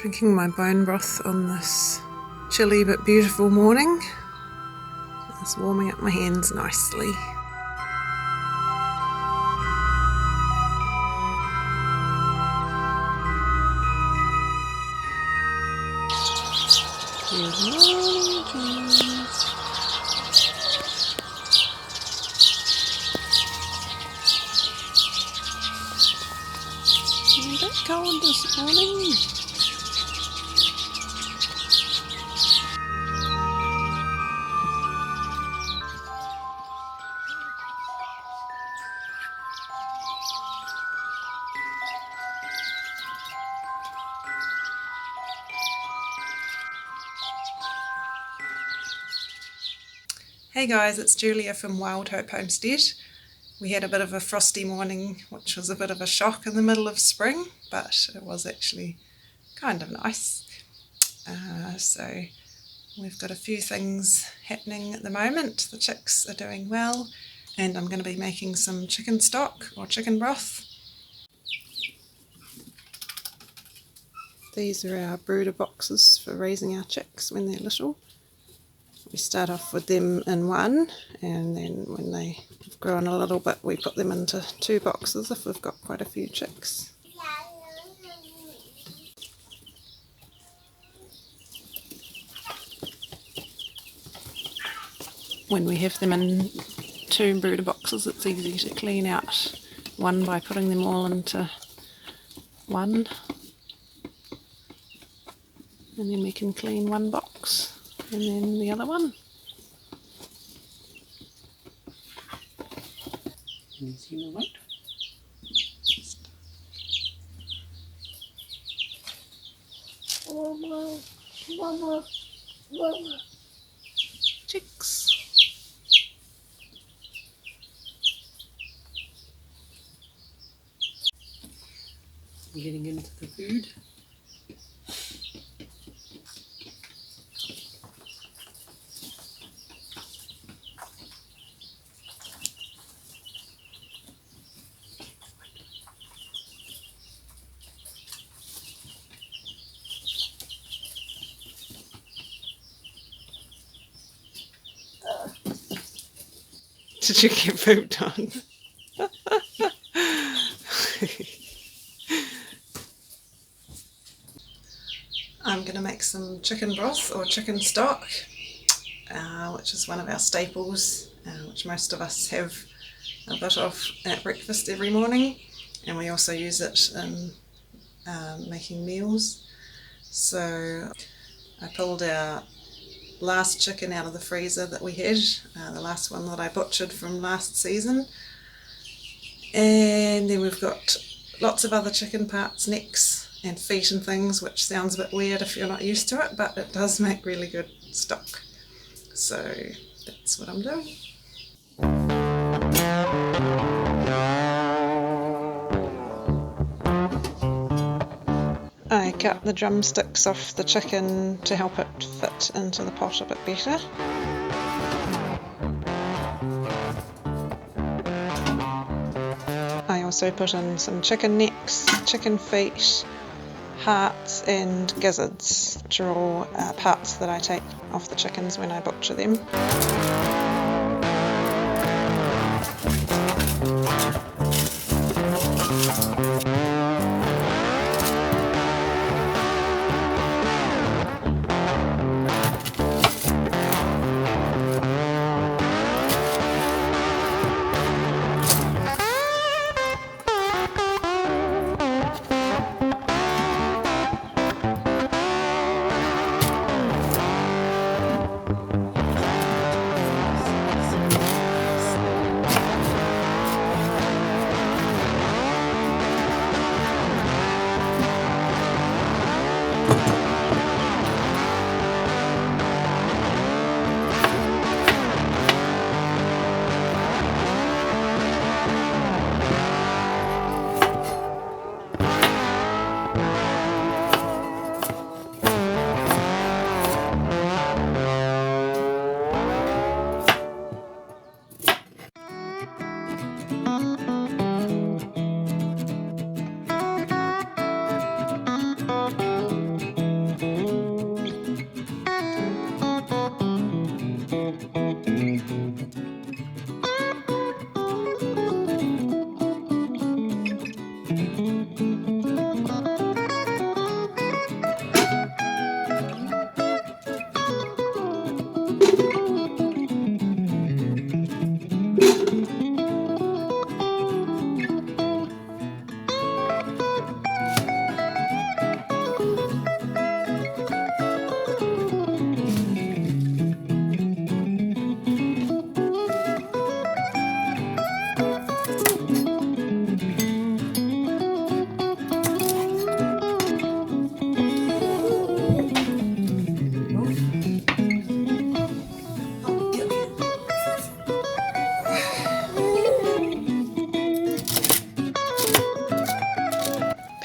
Drinking my bone broth on this chilly but beautiful morning. It's warming up my hands nicely. Good morning, kids. Isn't it cold this morning? Hey guys, it's Julia from Wild Hope Homestead. We had a bit of a frosty morning, which was a bit of a shock in the middle of spring, but it was actually kind of nice. So we've got a few things happening at the moment. The chicks are doing well, and I'm going to be making some chicken stock or chicken broth. These are our brooder boxes for raising our chicks when they're little. We start off with them in one, and then when they've grown a little bit we put them into 2 boxes if we've got quite a few chicks. When we have them in 2 brooder boxes, it's easy to clean out one by putting them all into one, and then we can clean one box and then the other one. Can you see the light? Chicks. I'm getting into the food. Did you get pooped on? I'm going to make some chicken broth or chicken stock, which is one of our staples, which most of us have a bit of at breakfast every morning, and we also use it in making meals. So I pulled our last chicken out of the freezer that we had, the last one that I butchered from last season, and then we've got lots of other chicken parts, necks and feet and things, which sounds a bit weird if you're not used to it, but it does make really good stock. So that's what I'm doing. I cut the drumsticks off the chicken to help it fit into the pot a bit better. I also put in some chicken necks, chicken feet, hearts and gizzards, which are all parts that I take off the chickens when I butcher them.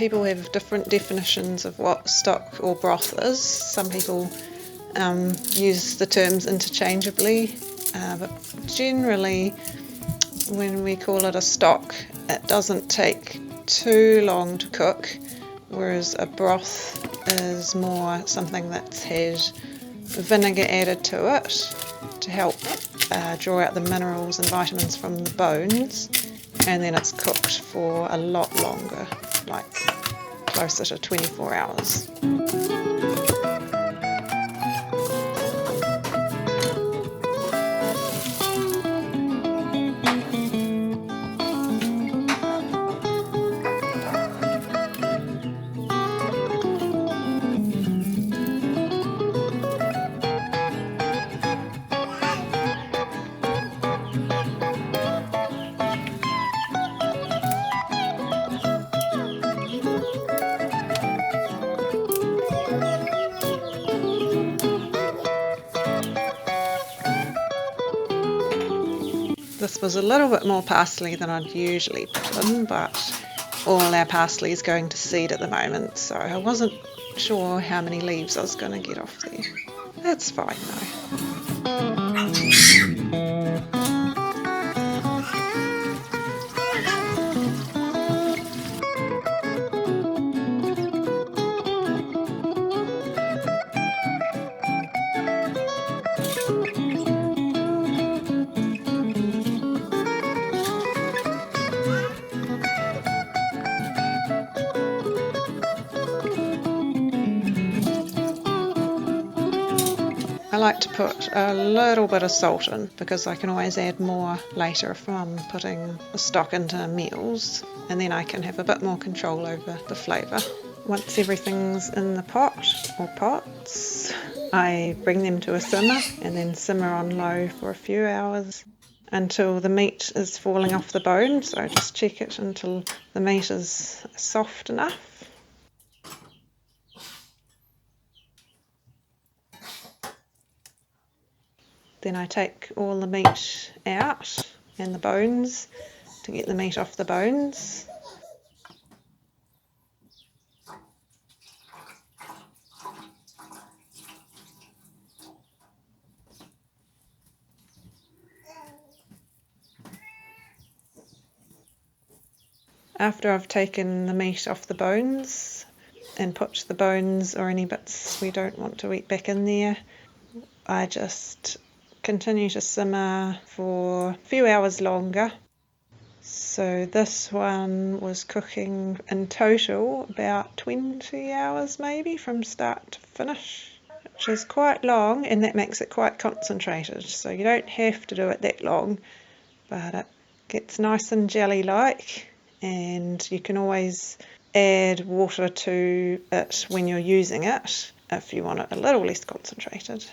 people have different definitions of what stock or broth is. Some people use the terms interchangeably, but generally when we call it a stock, it doesn't take too long to cook, whereas a broth is more something that's had vinegar added to it to help draw out the minerals and vitamins from the bones, and then it's cooked for a lot longer, like closer to 24 hours. This was a little bit more parsley than I'd usually put in, but all our parsley is going to seed at the moment, so I wasn't sure how many leaves I was going to get off there. That's fine though. I like to put a little bit of salt in because I can always add more later if I'm putting the stock into meals, and then I can have a bit more control over the flavour. Once everything's in the pot or pots, I bring them to a simmer and then simmer on low for a few hours until the meat is falling off the bone. So just check it until the meat is soft enough. Then I take all the meat out and the bones to get the meat off the bones. After I've taken the meat off the bones and put the bones or any bits we don't want to eat back in there, I just continue to simmer for a few hours longer. So this one was cooking in total about 20 hours maybe from start to finish, which is quite long, and that makes it quite concentrated. So you don't have to do it that long, but it gets nice and jelly-like, and you can always add water to it when you're using it if you want it a little less concentrated.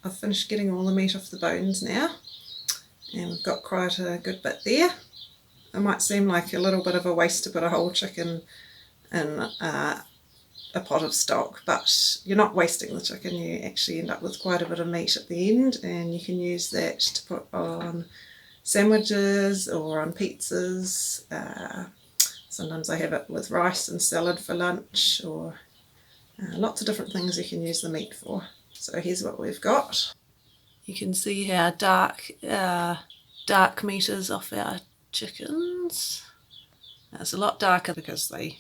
I've finished getting all the meat off the bones now, and we've got quite a good bit there. It might seem like a little bit of a waste to put a whole chicken in a pot of stock, but you're not wasting the chicken. You actually end up with quite a bit of meat at the end, and you can use that to put on sandwiches or on pizzas. Sometimes I have it with rice and salad for lunch, or lots of different things you can use the meat for. So here's what we've got. You can see how dark meat is off our chickens. It's a lot darker because they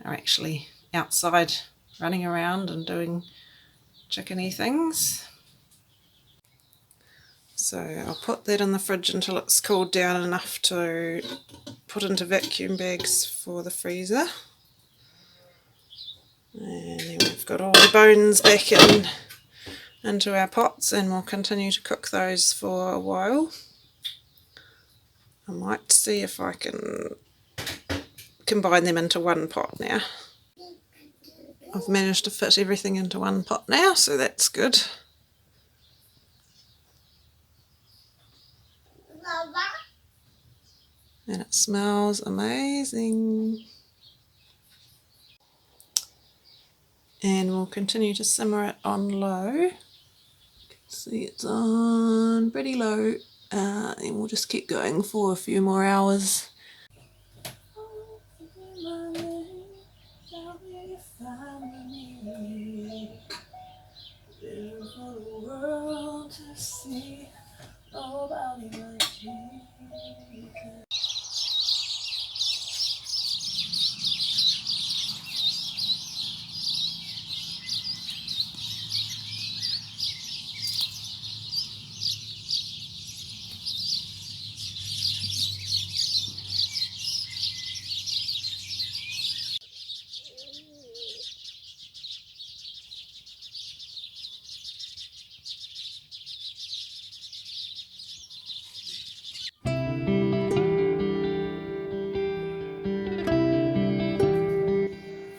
are actually outside running around and doing chickeny things. So I'll put that in the fridge until it's cooled down enough to put into vacuum bags for the freezer. And then we've got all the bones back into our pots, and we'll continue to cook those for a while. I might see if I can combine them into one pot now. I've managed to fit everything into one pot now, so that's good. And it smells amazing. And we'll continue to simmer it on low. See, it's on pretty low, and we'll just keep going for a few more hours. Beautiful world to see, nobody like you.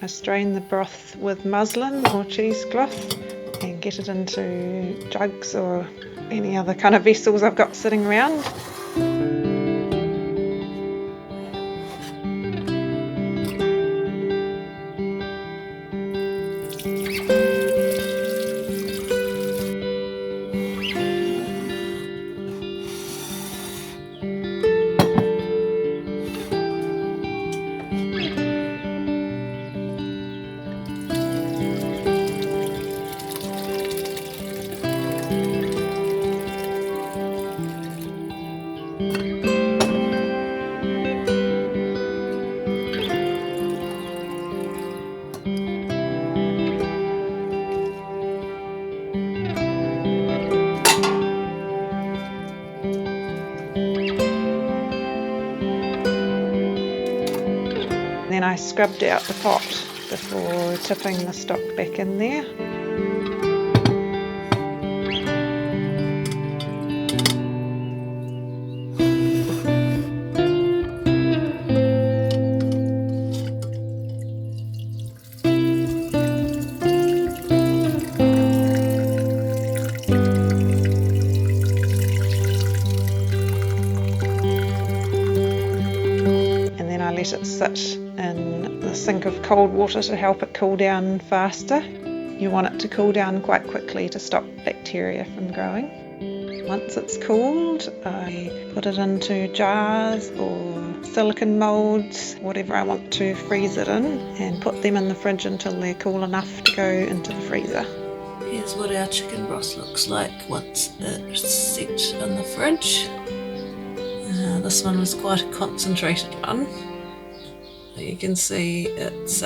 I strain the broth with muslin or cheesecloth and get it into jugs or any other kind of vessels I've got sitting around. Then I scrubbed out the pot before tipping the stock back in there. And then I let it sit in the sink of cold water to help it cool down faster. You want it to cool down quite quickly to stop bacteria from growing. Once it's cooled, I put it into jars or silicone moulds, whatever I want to freeze it in, and put them in the fridge until they're cool enough to go into the freezer. Here's what our chicken broth looks like once it's set in the fridge. This one was quite a concentrated one. You can see it's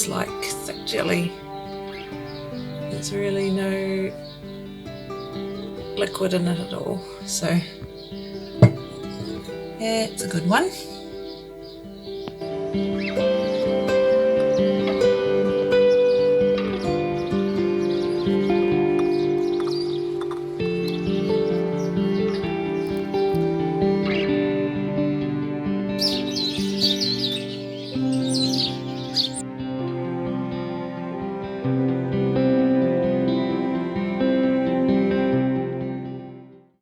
like thick jelly. There's really no liquid in it at all. So yeah, it's a good one.